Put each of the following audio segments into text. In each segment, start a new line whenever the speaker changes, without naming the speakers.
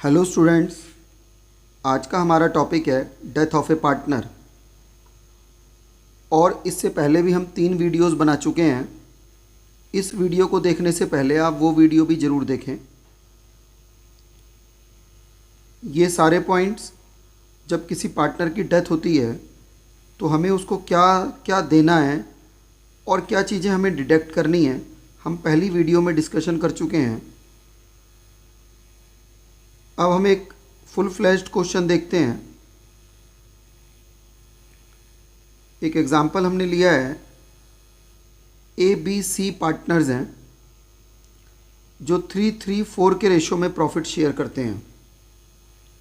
Hello students, आज का हमारा टॉपिक है डेथ ऑफ ए पार्टनर। और इससे पहले भी हम 3 वीडियोस बना चुके हैं। इस वीडियो को देखने से पहले आप वो वीडियो भी ज़रूर देखें। ये सारे पॉइंट्स, जब किसी पार्टनर की डेथ होती है तो हमें उसको क्या क्या देना है और क्या चीज़ें हमें डिडक्ट करनी है, हम पहली वीडियो में डिस्कशन कर चुके हैं। अब हम एक फुल फ्लैश्ड क्वेश्चन देखते हैं। एक एग्जांपल हमने लिया है, ए बी सी पार्टनर्स हैं जो 3:3:4 के रेशो में प्रॉफिट शेयर करते हैं।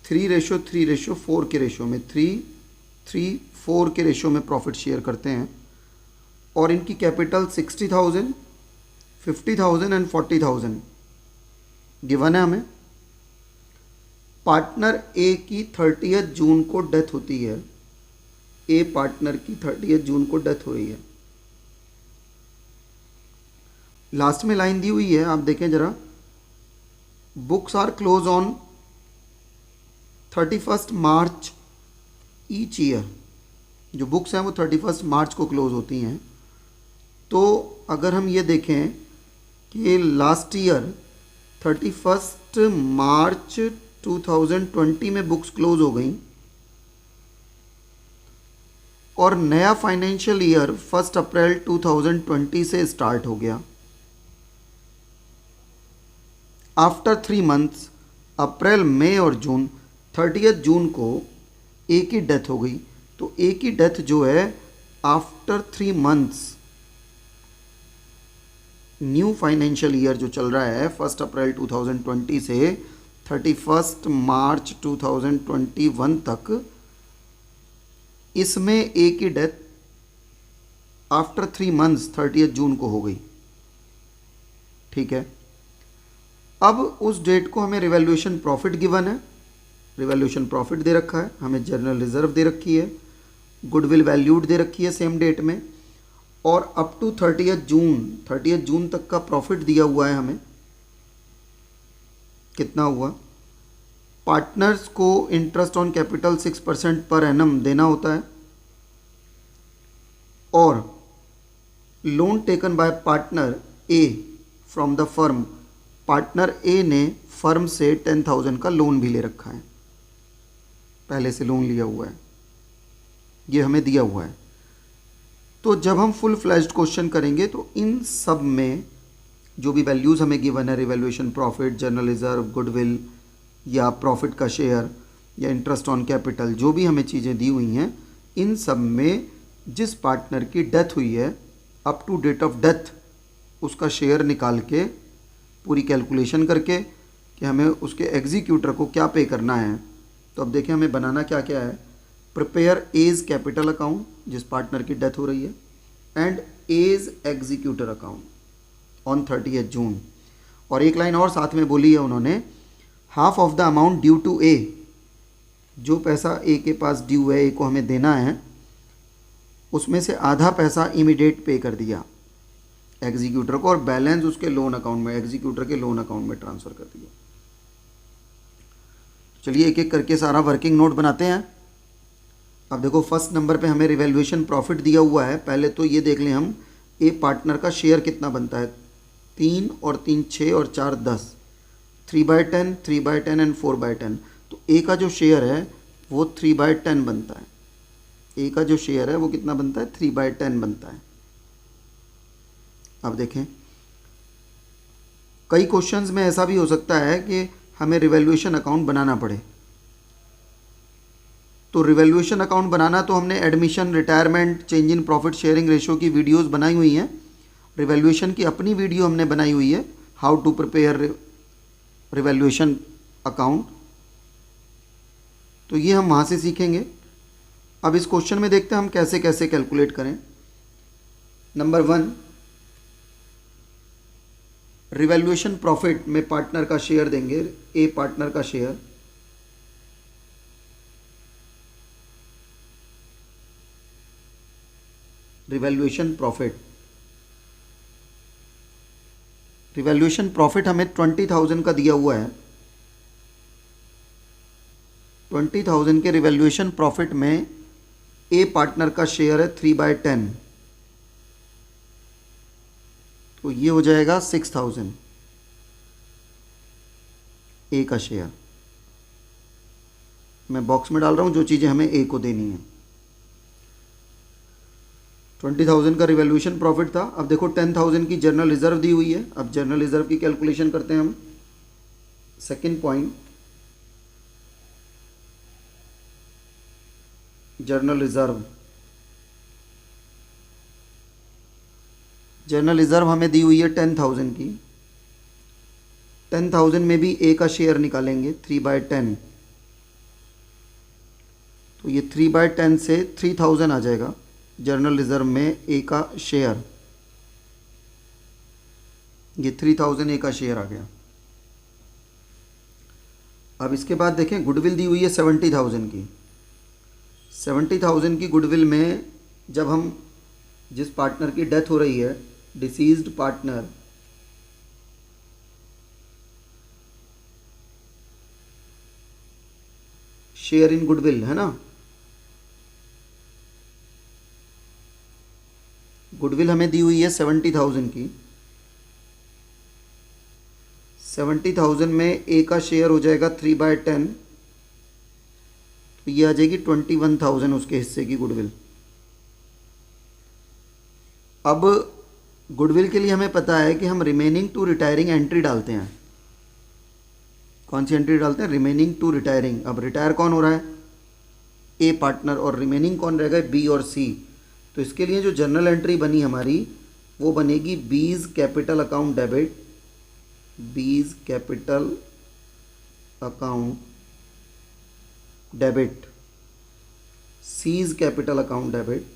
3:3:4 के रेशो में 3:3:4 के रेशो में प्रॉफिट शेयर करते हैं और इनकी कैपिटल 60,000, 50,000 एंड 40,000 गिवन है हमें। पार्टनर ए की 30 जून को डेथ होती है। ए पार्टनर की 30 जून को डेथ हो रही है। लास्ट में लाइन दी हुई है, आप देखें जरा, books are close on 31 March each year. जो बुक्स हैं वो 31 मार्च को क्लोज होती हैं। तो अगर हम ये देखें कि लास्ट ईयर 31 मार्च 2020 में बुक्स क्लोज हो गई और नया फाइनेंशियल ईयर 1 अप्रैल 2020 से स्टार्ट हो गया। आफ्टर 3 मंथ्स, अप्रैल, मई और जून, 30 जून को ए की डेथ हो गई। तो ए की डेथ जो है after 3 months, new financial year जो चल रहा है 1 अप्रैल 2020 से 31 मार्च 2021 तक, इसमें ए की डेथ आफ्टर 3 मंथ्स 30 जून को हो गई। ठीक है, अब उस डेट को हमें रिवैल्यूएशन प्रॉफिट गिवन है। रिवैल्यूएशन प्रॉफिट दे रखा है, हमें जनरल रिजर्व दे रखी है, गुडविल वैल्यूड दे रखी है सेम डेट में, और अप टू 30 जून तक का प्रॉफिट दिया हुआ है हमें। कितना हुआ? पार्टनर्स को interest on capital 6% per annum देना होता है और loan taken by partner A from the firm, partner A ने फर्म से 10,000 का लोन भी ले रखा है, पहले से लोन लिया हुआ है, ये हमें दिया हुआ है। तो जब हम फुल फ्लैश्ड क्वेश्चन करेंगे तो इन सब में जो भी वैल्यूज़ हमें गिवन है, revaluation profit, general reserve, goodwill या प्रॉफिट का शेयर या इंटरेस्ट ऑन कैपिटल, जो भी हमें चीज़ें दी हुई हैं, इन सब में जिस पार्टनर की डेथ हुई है up to date of death, उसका शेयर निकाल के पूरी कैलकुलेशन करके कि हमें उसके एग्जीक्यूटर को क्या पे करना है। तो अब देखें हमें बनाना क्या क्या है। प्रिपेयर एज कैपिटल अकाउंट, जिस पार्टनर की डेथ हो रही है, and as executor account on 30 June. और एक लाइन और साथ में बोली है उन्होंने, half of the amount due to A, जो पैसा ए के पास ड्यू है, ए को हमें देना है, उसमें से आधा पैसा इमीडिएट पे कर दिया एग्जीक्यूटर को और बैलेंस उसके लोन अकाउंट में, एग्जीक्यूटर के लोन अकाउंट में ट्रांसफ़र कर दिया। चलिए एक एक करके सारा वर्किंग नोट बनाते हैं। अब देखो फर्स्ट नंबर पे हमें रिवैल्यूएशन प्रॉफिट दिया हुआ है। पहले तो ये देख लें हम, ए पार्टनर का शेयर कितना बनता है। 3 और 3 6 और 4 10, 3/10, 3/10 एंड 4/10। तो ए का जो शेयर है वो 3/10 बनता है। ए का जो शेयर है वो कितना बनता है? 3/10 बनता है। अब देखें, कई क्वेश्चंस में ऐसा भी हो सकता है कि हमें रिवैल्यूएशन अकाउंट बनाना पड़े। तो रिवैल्यूएशन अकाउंट बनाना तो हमने admission, retirement, change in profit sharing ratio की वीडियोस बनाई हुई हैं। रिवैल्यूएशन की अपनी वीडियो हमने बनाई हुई है, how to prepare revaluation account. तो ये हम वहाँ से सीखेंगे। अब इस क्वेश्चन में देखते हैं हम कैसे कैसे कैलकुलेट करें। नंबर 1, रिवैल्यूएशन प्रॉफिट में पार्टनर का शेयर देंगे, ए पार्टनर का share, revaluation profit. Revaluation profit हमें 20,000 का दिया हुआ है 20,000 के रिवैल्यूएशन प्रॉफिट में ए पार्टनर का शेयर है 3/10, तो ये हो जाएगा 6,000 ए का शेयर। मैं बॉक्स में डाल रहा हूँ जो चीज़ें हमें ए को देनी है। 20,000 का रिवैल्यूएशन प्रॉफिट था। अब देखो 10,000 की जनरल रिजर्व दी हुई है। अब जनरल रिजर्व की कैलकुलेशन करते हैं हम। Second point, general reserve. General reserve हमें दी हुई है 10,000 की। 10,000 में भी ए का शेयर निकालेंगे 3/10, तो ये 3/10 से 3,000 आ जाएगा जनरल रिजर्व में ए का शेयर। ये 3,000 ए का शेयर आ गया। अब इसके बाद देखें, गुडविल दी हुई है 70,000 की। 70,000 की गुडविल में जब हम जिस पार्टनर की डेथ हो रही है, deceased partner, share in goodwill है ना, गुडविल हमें दी हुई है 70,000 की। 70,000 में ए का शेयर हो जाएगा 3/10, तो ये आ जाएगी 21,000 उसके हिस्से की गुडविल। अब गुडविल के लिए हमें पता है कि हम रिमेनिंग टू रिटायरिंग एंट्री डालते हैं। कौन सी एंट्री डालते हैं? Remaining to retiring. अब रिटायर कौन हो रहा है? ए पार्टनर, और रिमेनिंग कौन रहेगा? बी और सी। तो इसके लिए जो जनरल एंट्री बनी हमारी वो बनेगी B's capital account debit, B's capital account debit, C's capital account debit,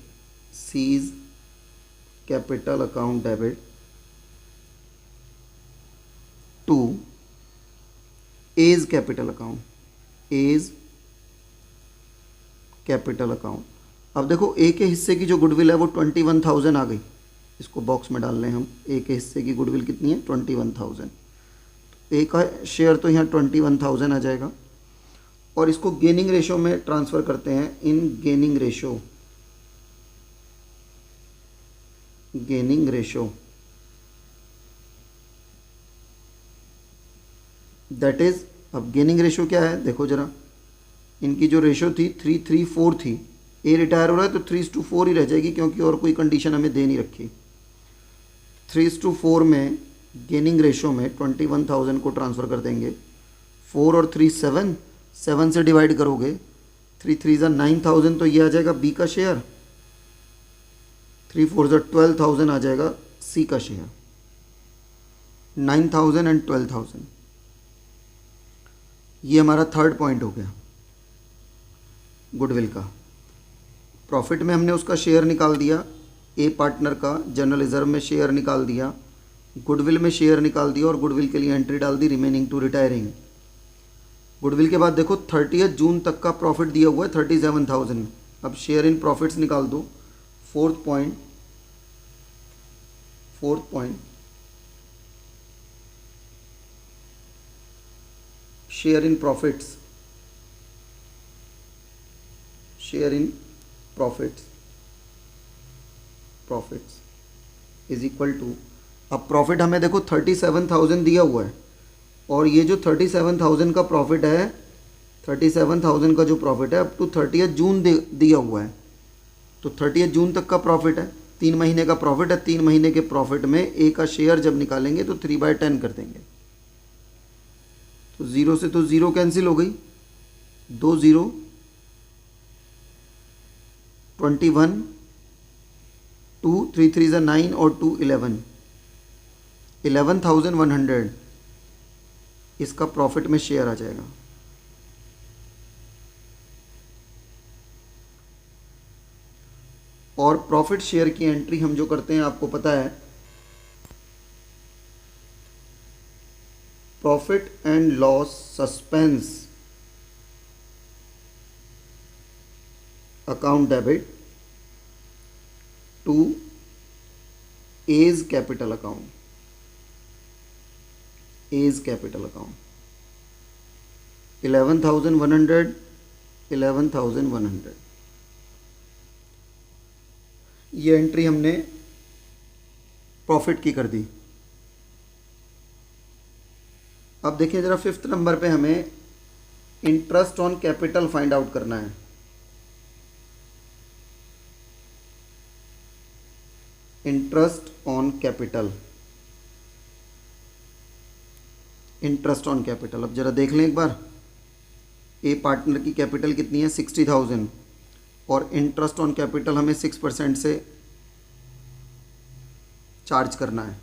C's capital account debit to A's capital account, A's capital account. अब देखो ए के हिस्से की जो गुडविल है वो 21,000 आ गई। इसको बॉक्स में डाल लें हम। ए के हिस्से की गुडविल कितनी है? 21,000। ए का शेयर तो यहाँ 21,000 आ जाएगा, और इसको गेनिंग रेशो में ट्रांसफ़र करते हैं। In gaining ratio, gaining ratio that is, अब गेनिंग रेशो क्या है देखो जरा, इनकी जो रेशो थी 3:4 थी। ए रिटायर हो रहा है तो 3:4 ही रह जाएगी, क्योंकि और कोई कंडीशन हमें दे नहीं रखी। 3:4 में गेनिंग रेशो में 21,000 को ट्रांसफ़र कर देंगे। 4 और 3 7, 7 से डिवाइड करोगे 3 3 9,000, तो ये आ जाएगा बी का शेयर। 3 4 12,000 आ जाएगा सी का शेयर। 9,000 एंड 12,000, ये हमारा थर्ड पॉइंट हो गया गुडविल का। प्रॉफिट में हमने उसका शेयर निकाल दिया, ए पार्टनर का। जनरल रिजर्व में शेयर निकाल दिया, गुडविल में शेयर निकाल दिया, और गुडविल के लिए एंट्री डाल the remaining to retiring. Goodwill के बाद देखो 30 जून तक का प्रॉफिट दिया हुआ है 37,000। अब शेयर इन प्रॉफिट्स निकाल दो। Fourth point, share in profits, share in profits, profits is equal to, अब प्रॉफिट हमें देखो 37,000 दिया हुआ है, और ये जो 37,000 का प्रॉफिट है, 37,000 का जो प्रॉफिट है अप टू 30 जून दिया हुआ है। तो 30 जून तक का प्रॉफिट है, 3 महीने का प्रॉफिट है। 3 महीने के प्रॉफिट में ए का शेयर जब निकालेंगे तो 3/10 कर देंगे। तो 0 से तो 0 कैंसिल हो गई, 2 0, 21, 2 3 3 9 और 2 11, 11,100 इसका प्रॉफिट में शेयर आ जाएगा। और प्रॉफिट शेयर की एंट्री हम जो करते हैं आपको पता है, profit and loss suspense account debit to A's capital account, A's capital account. 11,100 11,100। ये एंट्री हमने प्रॉफिट की कर दी। अब देखिए ज़रा 5th नंबर पे हमें interest on capital find out करना है। Interest on capital, interest on capital. अब ज़रा देख लें एक बार, ए पार्टनर की कैपिटल कितनी है 60,000 और इंटरेस्ट ऑन कैपिटल हमें 6% से चार्ज करना है।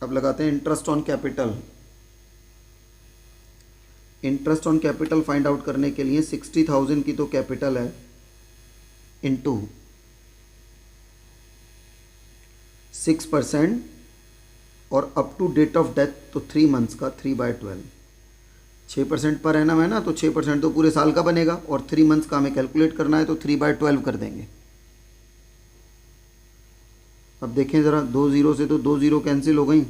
अब लगाते हैं interest on capital. Interest on capital find out करने के लिए 60,000 की तो कैपिटल है इंटू 6% और up to date of death तो 3 मंथ्स का 3/12। 6% पर एनम है ना, तो 6% तो पूरे साल का बनेगा और 3 मंथ्स का हमें कैलकुलेट करना है, तो 3/12 कर देंगे। अब देखें ज़रा, 2 ज़ीरो से तो 2 ज़ीरो कैंसिल हो गई।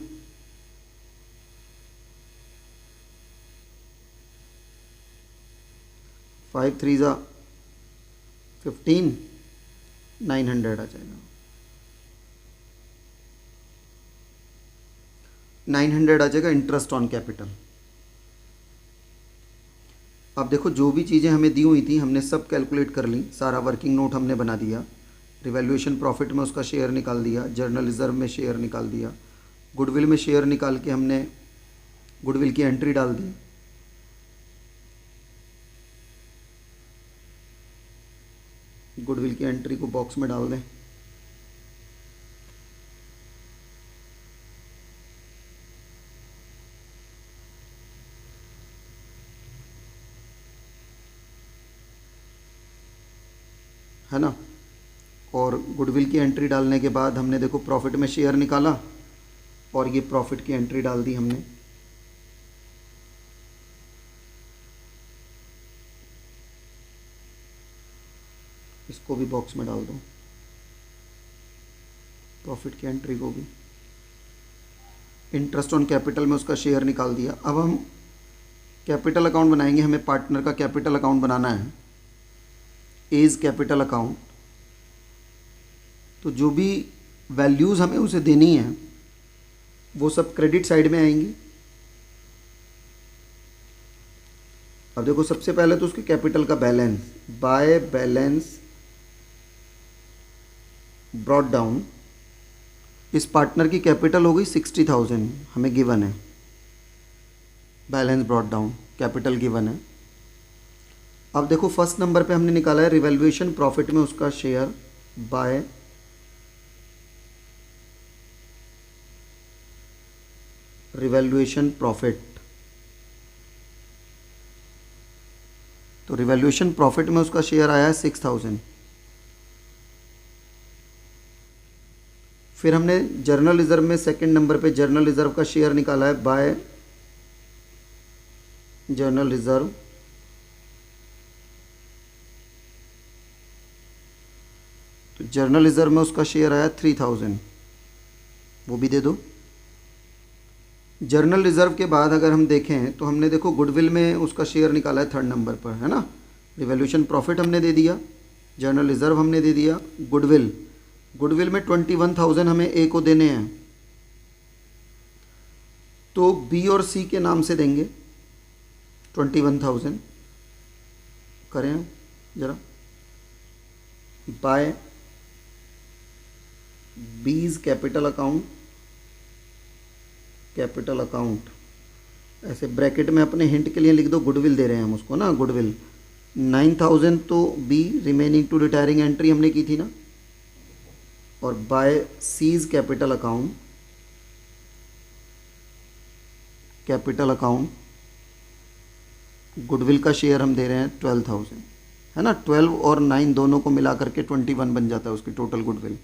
फाइव 3 ज़ा 15, 900 आ जाएगा। 900 आ जाएगा इंटरेस्ट ऑन कैपिटल। अब देखो जो भी चीज़ें हमें दी हुई थी हमने सब कैलकुलेट कर ली, सारा वर्किंग नोट हमने बना दिया। रिवैल्यूएशन प्रॉफिट में उसका शेयर निकाल दिया, जर्नल रिजर्व में शेयर निकाल दिया, गुडविल में शेयर निकाल के हमने गुडविल की एंट्री डाल दी। गुडविल की एंट्री को बॉक्स में डाल दें। है ना, और गुडविल की एंट्री डालने के बाद हमने देखो प्रॉफिट में शेयर निकाला और ये प्रॉफिट की एंट्री डाल दी हमने। इसको भी बॉक्स में डाल दो, प्रॉफिट की एंट्री को भी। इंटरेस्ट ऑन कैपिटल में उसका शेयर निकाल दिया। अब हम कैपिटल अकाउंट बनाएंगे, हमें पार्टनर का कैपिटल अकाउंट बनाना है, एज कैपिटल अकाउंट। तो जो भी वैल्यूज़ हमें उसे देनी है वो सब क्रेडिट साइड में आएंगी। अब देखो सबसे पहले तो उसके कैपिटल का balance, by balance brought down. इस पार्टनर की कैपिटल हो गई 60,000, हमें गिवन है, balance brought down, capital given है। अब देखो फर्स्ट नंबर पे हमने निकाला है रिवैल्यूएशन प्रॉफिट में उसका शेयर बाय रिवैल्यूएशन प्रॉफिट। तो रिवैल्यूएशन प्रॉफिट में उसका शेयर आया है 6,000। फिर हमने जर्नल रिजर्व में सेकंड नंबर पे जर्नल रिजर्व का शेयर निकाला है बाय जर्नल रिजर्व। तो जर्नल रिजर्व में उसका शेयर आया 3,000, वो भी दे दो। जर्नल रिजर्व के बाद अगर हम देखें तो हमने देखो गुडविल में उसका शेयर निकाला है थर्ड नंबर पर, है ना। रिवैल्यूएशन प्रॉफिट हमने दे दिया, जर्नल रिजर्व हमने दे दिया, गुडविल, गुडविल में 21,000 हमें ए को देने हैं, तो बी और सी के नाम से देंगे 21,000। करें ज़रा, by B's capital account, capital account ऐसे ब्रैकेट में अपने हिंट के लिए लिख दो, गुडविल दे रहे हैं हम उसको ना, गुडविल 9,000 तो B, remaining to retiring entry हमने की थी ना, और by C's capital account, capital account goodwill का शेयर हम दे रहे हैं 12,000, है ना। 12 और 9 दोनों को मिला करके 21 बन जाता है उसकी टोटल गुडविल।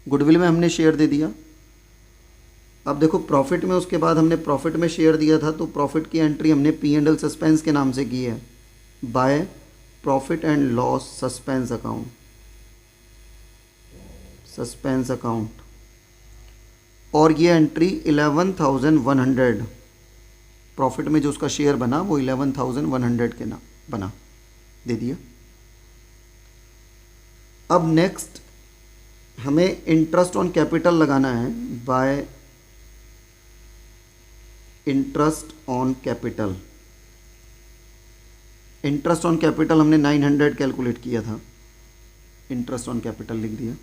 गुडविल में हमने शेयर दे दिया। अब देखो प्रॉफिट में उसके बाद हमने प्रॉफिट में शेयर दिया था, तो प्रॉफिट की एंट्री हमने P&L सस्पेंस के नाम से की है, by profit and loss suspense account, suspense account. और ये एंट्री 11,100 प्रॉफिट में जो उसका शेयर बना वो 11,100 के ना बना, दे दिया। अब नेक्स्ट हमें इंटरेस्ट ऑन कैपिटल लगाना है bye interest on capital. Interest on capital हमने 900 कैलकुलेट किया था, इंटरेस्ट ऑन कैपिटल लिख दिया।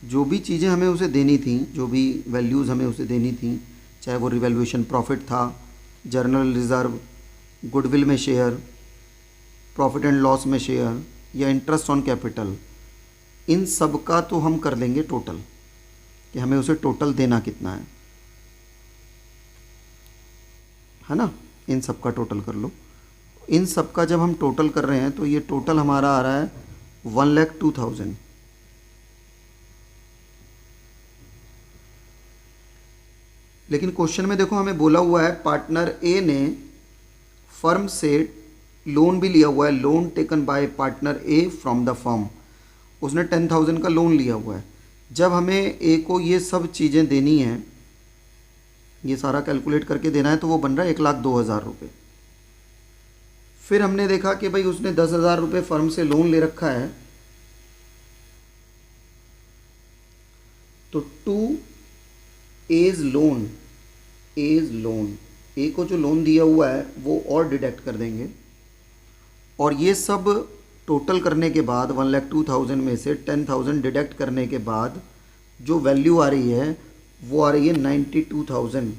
जो भी चीज़ें हमें उसे देनी थी, जो भी वैल्यूज़ हमें उसे देनी थी, चाहे वो रिवैल्यूएशन प्रॉफिट था, जर्नल रिज़र्व, गुडविल में शेयर, प्रॉफिट एंड लॉस में शेयर या इंटरेस्ट ऑन कैपिटल, इन सब का तो हम कर लेंगे टोटल कि हमें उसे टोटल देना कितना है ना। इन सब का टोटल कर लो। इन सब का जब हम टोटल कर रहे हैं तो ये टोटल हमारा आ रहा है 1,02,000। लेकिन क्वेश्चन में देखो हमें बोला हुआ है पार्टनर ए ने फर्म से लोन भी लिया हुआ है, loan taken by partner A from the firm. उसने 10,000 का लोन लिया हुआ है। जब हमें ए को ये सब चीज़ें देनी हैं, ये सारा कैलकुलेट करके देना है, तो वो बन रहा है 1,02,000 रुपये। फिर हमने देखा कि भाई उसने 10,000 रुपये फर्म से लोन ले रखा है, तो टू एज लोन, ए को जो लोन दिया हुआ है वो और डिडक्ट कर देंगे, और ये सब टोटल करने के बाद 1,02,000 में से 10,000 डिडक्ट करने के बाद जो वैल्यू आ रही है वो आ रही है 92,000।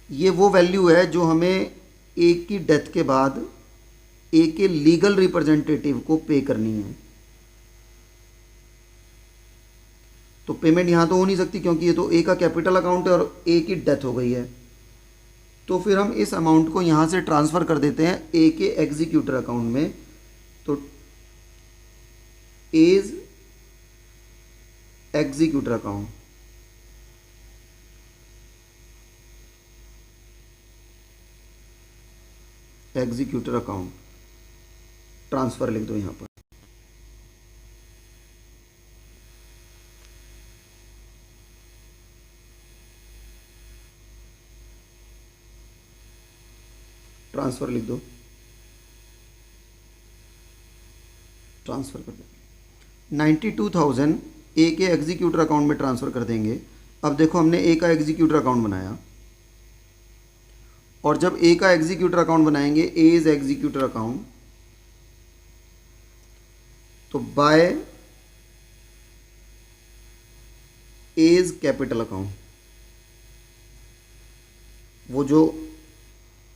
ये वो वैल्यू है जो हमें ए की डेथ के बाद ए के लीगल रिप्रेजेंटेटिव को पे करनी है। तो पेमेंट यहाँ तो हो नहीं सकती क्योंकि ये तो ए का कैपिटल अकाउंट है और ए की डेथ हो गई है। तो फिर हम इस अमाउंट को यहाँ से ट्रांसफ़र कर देते हैं ए के एग्जीक्यूटर अकाउंट में। तो A's executor account, executor account transfer लिख दो यहाँ पर। ट्रांसफ़र लिख दो, ट्रांसफ़र कर दो। 92,000 ए के एग्जीक्यूटर अकाउंट में ट्रांसफ़र कर देंगे। अब देखो हमने ए का एग्जीक्यूटर अकाउंट बनाया, और जब ए का एग्जीक्यूटर अकाउंट बनाएंगे, ए इज एग्जीक्यूटर अकाउंट, तो बाय एज कैपिटल अकाउंट, वो जो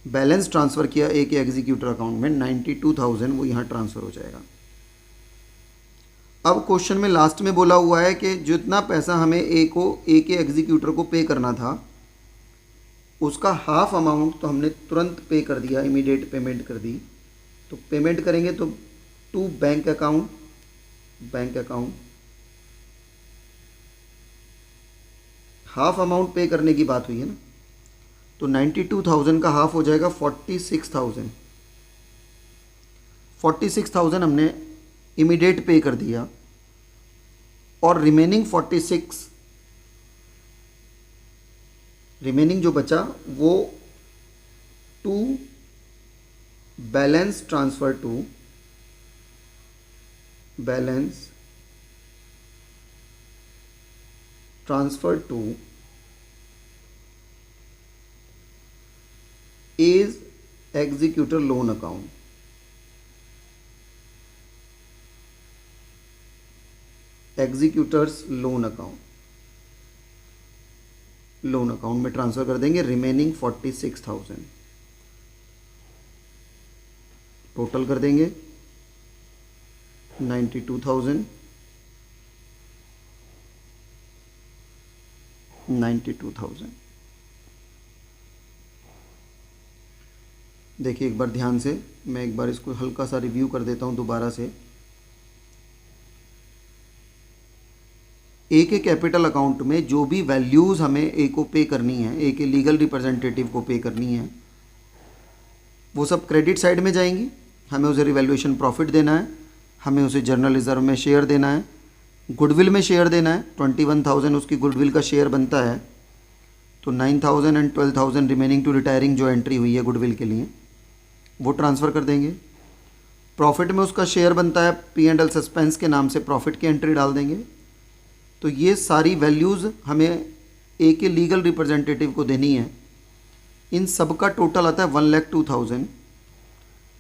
बैलेंस ट्रांसफ़र किया ए के एग्जीक्यूटर अकाउंट में 92,000, वो यहाँ ट्रांसफ़र हो जाएगा। अब क्वेश्चन में लास्ट में बोला हुआ है कि जितना पैसा हमें ए के एग्जीक्यूटर को पे करना था, उसका हाफ अमाउंट तो हमने तुरंत पे कर दिया, इमीडिएट पेमेंट कर दी। तो पेमेंट करेंगे तो to bank account, half amount pay करने की बात हुई है ना, तो 92,000 का हाफ हो जाएगा 46,000। 46,000 हमने इमीडिएट पे कर दिया, और रिमेनिंग 46, रिमेनिंग जो बचा वो to balance transfer to A's executor loan account. Executor's loan account में ट्रांसफ़र कर देंगे रिमेनिंग 46,000। टोटल कर देंगे 92,000, 92,000। देखिए एक बार ध्यान से, मैं एक बार इसको हल्का सा रिव्यू कर देता हूँ दोबारा से। ए के कैपिटल अकाउंट में जो भी वैल्यूज़ हमें ए को पे करनी है, ए के लीगल रिप्रेजेंटेटिव को पे करनी है, वो सब क्रेडिट साइड में जाएंगी। हमें उसे रिवैल्यूएशन प्रॉफिट देना है, हमें उसे जर्नल रिजर्व में शेयर देना है, गुडविल में शेयर देना है, 21,000 उसकी गुडविल का शेयर बनता है, तो 9,000 एंड 12,000 रिमेनिंग टू रिटायरिंग जो एंट्री हुई है गुडविल के लिए वो ट्रांसफ़र कर देंगे। प्रॉफिट में उसका शेयर बनता है, P&L सस्पेंस के नाम से प्रॉफिट की एंट्री डाल देंगे। तो ये सारी वैल्यूज़ हमें ए के लीगल रिप्रेजेंटेटिव को देनी है। इन सब का टोटल आता है 1,02,000।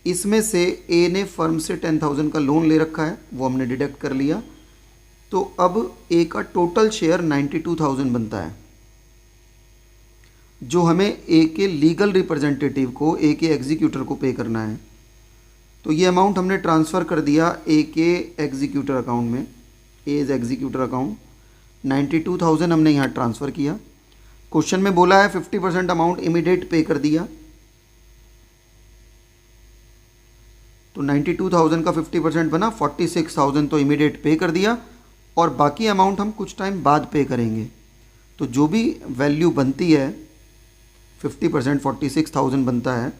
इसमें से ए ने फर्म से 10,000 का लोन ले रखा है, वो हमने डिडक्ट कर लिया। तो अब ए का टोटल शेयर 92,000 बनता है, जो हमें ए के लीगल रिप्रेजेंटेटिव को, ए के एग्जीक्यूटर को पे करना है। तो ये अमाउंट हमने ट्रांसफ़र कर दिया ए के एग्जीक्यूटर अकाउंट में, ए इज़ एग्जीक्यूटर अकाउंट। 92,000 हमने यहाँ ट्रांसफ़र किया। क्वेश्चन में बोला है 50% अमाउंट इमीडिएट पे कर दिया, तो 92,000 का 50% बना 46,000 तो इमीडिएट पे कर दिया, और बाकी अमाउंट हम कुछ टाइम बाद पे करेंगे। तो जो भी वैल्यू बनती है 50% 46,000 बनता है,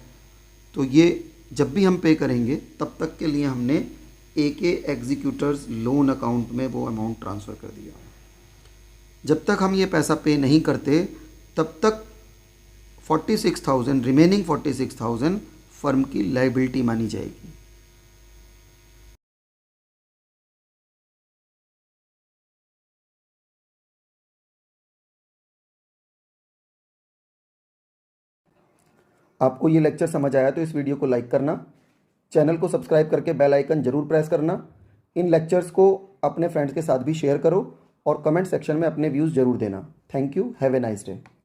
तो ये जब भी हम पे करेंगे तब तक के लिए हमने ए के एग्जीक्यूटर्स लोन अकाउंट में वो अमाउंट ट्रांसफ़र कर दिया। जब तक हम ये पैसा पे नहीं करते तब तक 46,000 रिमेनिंग 46,000 फर्म की लायबिलिटी मानी जाएगी। आपको ये लेक्चर समझ आया तो इस वीडियो को लाइक करना, चैनल को सब्सक्राइब करके बेल आइकन जरूर प्रेस करना। इन लेक्चर्स को अपने फ्रेंड्स के साथ भी शेयर करो और कमेंट सेक्शन में अपने व्यूज़ जरूर देना। Thank you, have a nice day.